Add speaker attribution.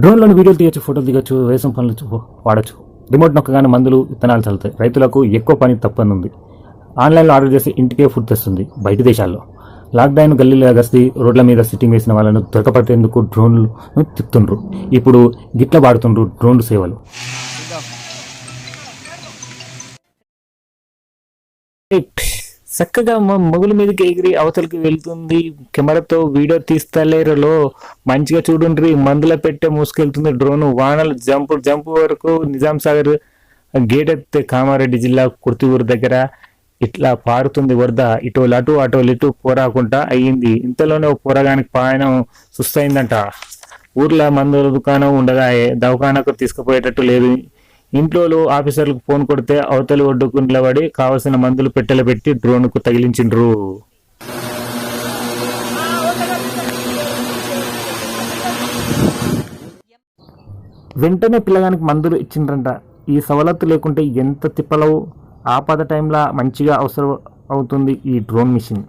Speaker 1: డ్రోన్లోని వీడియోలు తీయచ్చు, ఫోటోలు దిగచ్చు, వేసం పనులు వాడచ్చు. రిమోట్ నొక్కగానే మందులు విత్తనాలు చల్లుతాయి. రైతులకు ఎక్కువ పని తప్పనుంది. ఆన్లైన్లో ఆర్డర్ చేసి ఇంటికే ఫుడ్ తెస్తుంది. బయట దేశాల్లో లాక్డౌన్ గల్లీలో గస్తీ రోడ్ల మీద సిట్టింగ్ వేసిన వాళ్ళను దొరకపట్టేందుకు డ్రోన్లను తిప్పుతుండ్రు. ఇప్పుడు గిట్ల వాడుతుండ్రు డ్రోన్ సేవలు. చక్కగా మొగుల మీదకి ఎగిరి అవతలకి వెళ్తుంది. కెమెరాతో వీడియో తీస్తలేరులో మంచిగా చూడుండ్రి. మందుల పెట్టే మూసుకెళ్తుంది డ్రోన్. వానలు జంపు వరకు నిజాం సాగర్ గేట్ ఎత్తే కామారెడ్డి జిల్లా కుర్తివూరు దగ్గర ఇట్లా పారుతుంది వరద. ఇటోలు అటు అటోలు ఇటు పోరాకుండా అయ్యింది. ఇంతలోనే ఒక పోరగానికి పాయనం సుస్తయిందంట. ఊర్లో మందుల దుకాణం ఉండగా దవాఖానకు తీసుకుపోయేటట్టు లేదు. ఇంట్లో ఆఫీసర్లకు ఫోన్ కొడితే అవతలి ఒడ్డుకు నిలబడి కావలసిన మందులు పెట్టెలు పెట్టి డ్రోన్కు తగిలించిండ్రు. వెంటనే పిల్లగానికి మందులు ఇచ్చిండ్రంట. ఈ సవలత్తు లేకుంటే ఎంత తిప్పలవు. ఆపద టైంలో మంచిగా అవసరం అవుతుంది ఈ డ్రోన్ మిషన్.